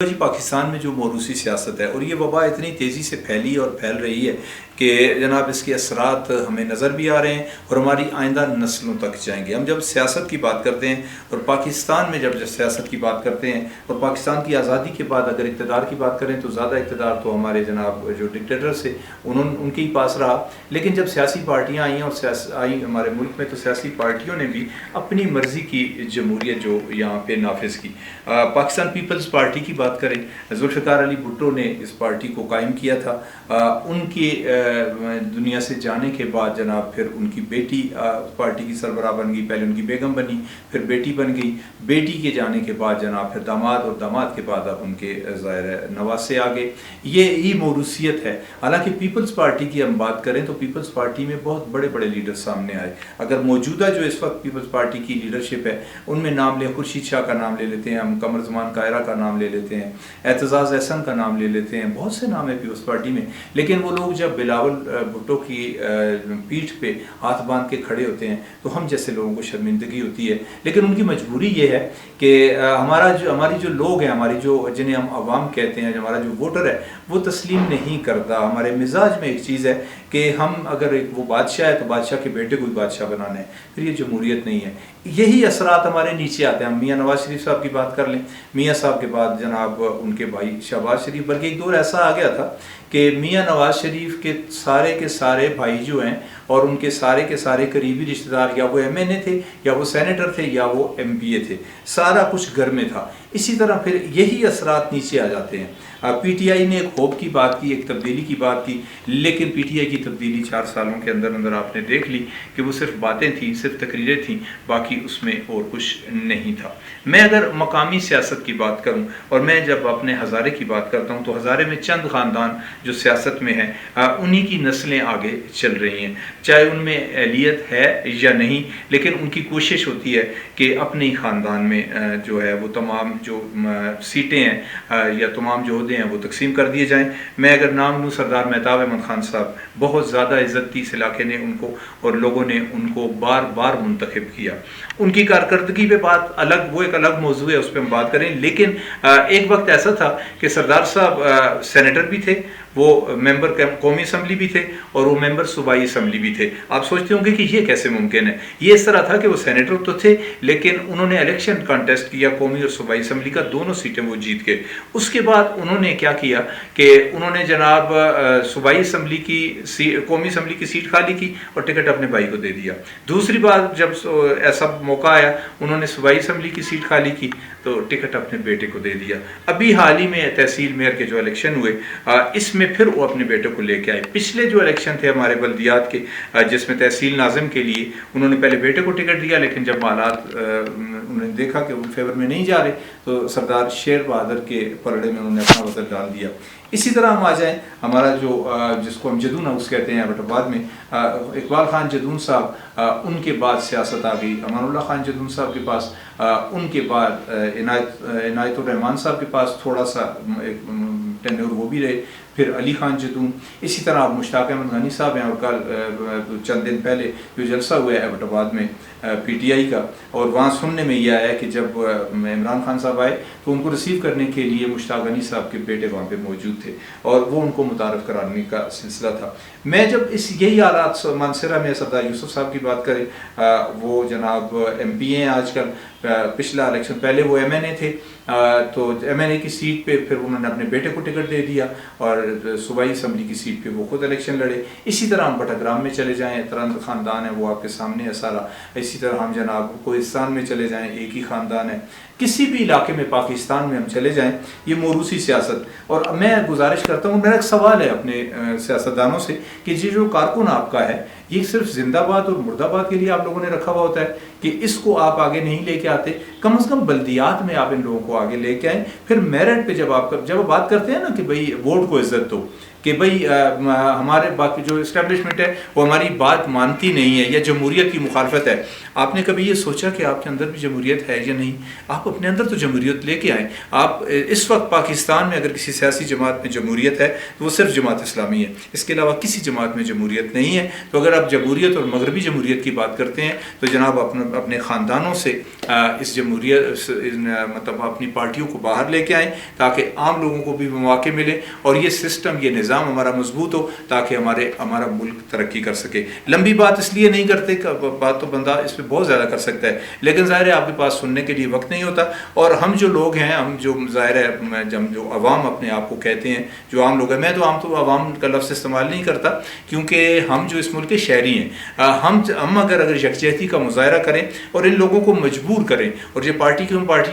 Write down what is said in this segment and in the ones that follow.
جی پاکستان میں جو موروثی سیاست ہے اور یہ وبا اتنی تیزی سے پھیلی اور پھیل رہی ہے کہ جناب اس کے اثرات ہمیں نظر بھی آ رہے ہیں اور ہماری آئندہ نسلوں تک جائیں گے۔ ہم جب سیاست کی بات کرتے ہیں اور پاکستان میں جب سیاست کی بات کرتے ہیں اور پاکستان کی آزادی کے بعد اگر اقتدار کی بات کریں تو زیادہ اقتدار تو ہمارے جناب جو ڈکٹیٹرز تھے ان کے ہی پاس رہا، لیکن جب سیاسی پارٹیاں آئیں اور آئیں ہمارے ملک میں تو سیاسی پارٹیوں نے بھی اپنی مرضی کی جمہوریت جو یہاں پہ نافذ کی۔ پاکستان پیپلز پارٹی کی بات کریں، ذوالفقار علی بھٹو نے اس پارٹی کو قائم کیا تھا۔ ان کے دنیا سے جانے کے بعد جناب پھر ان کی بیٹی پارٹی کی سربراہ بن گئی، پہلے ان کی بیگم بنی، پھر بیٹی بن گئی، بیٹی کے جانے کے بعد جناب پھر داماد، اور داماد کے بعد اب ان کے ظاہر ہے نواسے آگے۔ یہ موروثیت ہے۔ حالانکہ پیپلز پارٹی کی ہم بات کریں تو پیپلز پارٹی میں بہت بڑے بڑے لیڈر سامنے آئے۔ اگر موجودہ جو اس وقت پیپلز پارٹی کی لیڈرشپ ہے ان میں نام لیں، خورشید شاہ کا نام لے لیتے ہیں ہم، قمر زمان قاہرہ کا نام لے لیتے ہیں، اعتزاز احسن کا نام لے لیتے ہیں، بہت سے نام ہیں پیپلز پارٹی میں، لیکن وہ لوگ جب بلاول بھٹو کی پیٹھ پہ ہاتھ باندھ کے کھڑے ہوتے ہیں تو ہم جیسے لوگوں کو شرمندگی ہوتی ہے۔ لیکن ان کی مجبوری یہ ہے کہ ہماری جو لوگ ہیں، ہماری جو جنہیں ہم عوام کہتے ہیں، ہمارا جو ووٹر ہے وہ تسلیم نہیں کرتا۔ ہمارے مزاج میں ایک چیز ہے کہ ہم اگر وہ بادشاہ ہے تو بادشاہ کے بیٹے کو ہی بادشاہ بنانا ہے، پھر یہ جمہوریت نہیں ہے۔ یہی اثرات ہمارے نیچے آتے ہیں۔ ہم میاں نواز شریف صاحب کی بات کر لیں، میاں صاحب کے بعد جناب ان کے بھائی شہباز شریف، بلکہ ایک دور ایسا آ گیا تھا کہ میاں نواز شریف کے سارے بھائی جو ہیں اور ان کے سارے قریبی رشتہ دار یا وہ ایم این اے تھے یا وہ سینیٹر تھے یا وہ ایم پی اے تھے، سارا کچھ گھر میں تھا۔ اسی طرح پھر یہی اثرات نیچے آ جاتے ہیں۔ پی ٹی آئی نے ایک ہوپ کی بات کی، ایک تبدیلی کی بات کی، لیکن پی ٹی آئی کی تبدیلی 4 سالوں کے اندر آپ نے دیکھ لی کہ وہ صرف باتیں تھیں، صرف تقریریں تھیں، باقی اس میں اور کچھ نہیں تھا۔ میں اگر مقامی سیاست کی بات کروں اور میں جب اپنے ہزارے کی بات کرتا ہوں تو ہزارے میں چند خاندان جو سیاست میں ہیں انہی کی نسلیں آگے چل رہی ہیں، چاہے ان میں اہلیت ہے یا نہیں، لیکن ان کی کوشش ہوتی ہے کہ اپنے ہی خاندان میں جو ہے وہ تمام جو سیٹیں ہیں یا تمام جو عہدے ہیں وہ تقسیم کر دیے جائیں۔ میں اگر نام لوں، سردار مہتاب احمد خان صاحب، بہت زیادہ عزت تھی اس علاقے نے ان کو اور لوگوں نے ان کو بار بار منتخب کیا۔ ان کی کارکردگی پہ بات الگ، وہ ایک الگ موضوع ہے، اس پہ ہم بات کریں، لیکن ایک وقت ایسا تھا کہ سردار صاحب سینیٹر بھی تھے، وہ ممبر قومی اسمبلی بھی تھے اور وہ ممبر صوبائی اسمبلی بھی تھے۔ آپ سوچتے ہوں گے کہ یہ کیسے ممکن ہے؟ یہ اس طرح تھا کہ وہ سینیٹر تو تھے لیکن انہوں نے الیکشن کانٹیسٹ کیا قومی اور صوبائی اسمبلی کا، دونوں سیٹیں وہ جیت گئے۔ اس کے بعد انہوں نے کیا کیا کہ انہوں نے جناب صوبائی اسمبلی کی قومی اسمبلی کی سیٹ خالی کی اور ٹکٹ اپنے بھائی کو دے دیا۔ دوسری بار جب ایسا موقع آیا انہوں نے صوبائی اسمبلی کی سیٹ خالی کی تو ٹکٹ اپنے بیٹے کو دے دیا۔ ابھی حال ہی میں تحصیل میئر کے جو الیکشن ہوئے اس میں پھر وہ اپنے بیٹے کو لے کے آئے۔ پچھلے جو الیکشن تھے ہمارے بلدیات کے جس میں تحصیل ناظم کے لیے انہوں نے پہلے بیٹے کو ٹکٹ دیا، لیکن جب حالات انہوں نے دیکھا کہ وہ فیور میں نہیں جا رہے تو سردار شیر بہادر کے پلڑے میں انہوں نے اپنا وزن ڈال دیا۔ اسی طرح ہم آ جائیں ہمارا جو جس کو ہم جدون ہاؤس کہتے ہیں ایبٹ آباد میں، اقبال خان جدون صاحب، ان کے بعد سیاست آ گئی امان اللہ خان جدون صاحب کے پاس، ان کے بعد عنایت الرحمان صاحب کے پاس تھوڑا سا ٹینیور وہ بھی رہے، پھر علی خان جدون۔ اسی طرح مشتاق احمد غنی صاحب ہیں اور کل چند دن پہلے جو جلسہ ہوا ہے ایبٹ آباد میں پی ٹی آئی کا، اور وہاں سننے میں یہ آیا کہ جب عمران خان صاحب آئے تو ان کو ریسیو کرنے کے لیے مشتاق غنی صاحب کے بیٹے وہاں پہ موجود تھے اور وہ ان کو متعارف کرانے کا سلسلہ تھا۔ میں جب یہی حالات مانسرہ میں سردار یوسف صاحب کی بات کریں، وہ جناب ایم پی ہیں آج کل، پچھلا الیکشن پہلے وہ ایم این اے تھے تو ایم این اے کی سیٹ پہ پھر انہوں نے اپنے بیٹے کو ٹکٹ دے دیا اور صوبائی اسمبلی کی سیٹ پہ وہ خود الیکشن لڑے۔ اسی طرح ہم بٹاگرام میں چلے جائیں، ترنت خاندان ہے وہ آپ کے سامنے ہے سارا۔ اسی طرح ہم جناب کوہستان میں چلے جائیں، ایک ہی خاندان ہے۔ کسی بھی علاقے میں پاکستان میں ہم چلے جائیں، یہ موروثی سیاست۔ اور میں گزارش کرتا ہوں، میرا ایک سوال ہے اپنے سیاستدانوں سے کہ یہ جو کارکن آپ کا ہے یہ صرف زندہ باد اور مرد آباد کے لیے آپ لوگوں نے رکھا ہوا ہوتا ہے کہ اس کو آپ آگے نہیں لے کے آتے؟ کم از کم بلدیات میں آپ ان لوگوں کو آگے لے کے آئیں۔ پھر میرٹ پہ جب آپ بات کرتے ہیں نا کہ بھئی ووٹ کو عزت دو، کہ بھئی ہمارے باقی جو اسٹیبلشمنٹ ہے وہ ہماری بات مانتی نہیں ہے یا جمہوریت کی مخالفت ہے. آپ نے کبھی یہ سوچا کہ آپ کے اندر بھی جمہوریت ہے یا نہیں؟ آپ اپنے اندر تو جمہوریت لے کے آئیں. آپ اس وقت پاکستان میں اگر کسی سیاسی جماعت میں جمہوریت ہے تو وہ صرف جماعت اسلامی ہے، اس کے علاوہ کسی جماعت میں جمہوریت نہیں ہے. تو اگر آپ جمہوریت اور مغربی جمہوریت کی بات کرتے ہیں تو جناب اپنے خاندانوں سے اس جمہوریت مطلب اپنی پارٹیوں کو باہر لے کے آئیں تاکہ عام لوگوں کو بھی مواقع ملے اور یہ سسٹم، یہ نظام ہمارا مضبوط ہو تاکہ ہمارا ملک ترقی کر سکے. لمبی بات اس لیے نہیں کرتے، بات تو بندہ اس پہ بہت زیادہ کر سکتا ہے، لیکن ظاہر ہے آپ کے پاس سننے کے لیے وقت نہیں ہوتا. اور ہم جو لوگ ہیں، ہم جو ظاہر ہے جو عوام اپنے آپ کو کہتے ہیں، جو عام لوگ ہیں، میں تو عام تو عوام کا لفظ استعمال نہیں کرتا کیونکہ ہم جو اس ملک کے شہری ہیں، ہم اگر یکجہتی کا مظاہرہ کریں اور ان لوگوں کو مجبور کریں، اور یہ پارٹی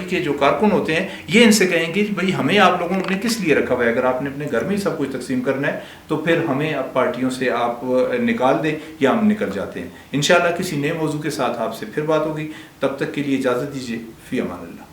کے جو کارکن ہوتے ہیں یہ ان سے کہیں گے کہ بھئی ہمیں آپ لوگوں نے کس لیے رکھا ہوا ہے؟ اگر آپ نے اپنے گھر میں ہی سب کچھ تقسیم کرنا ہے تو پھر ہمیں اب پارٹیوں سے آپ نکال دیں یا ہم نکل جاتے ہیں. انشاءاللہ کسی نئے موضوع کے ساتھ آپ سے پھر بات ہوگی. تب تک کے لیے اجازت دیجیے. فی امان اللہ.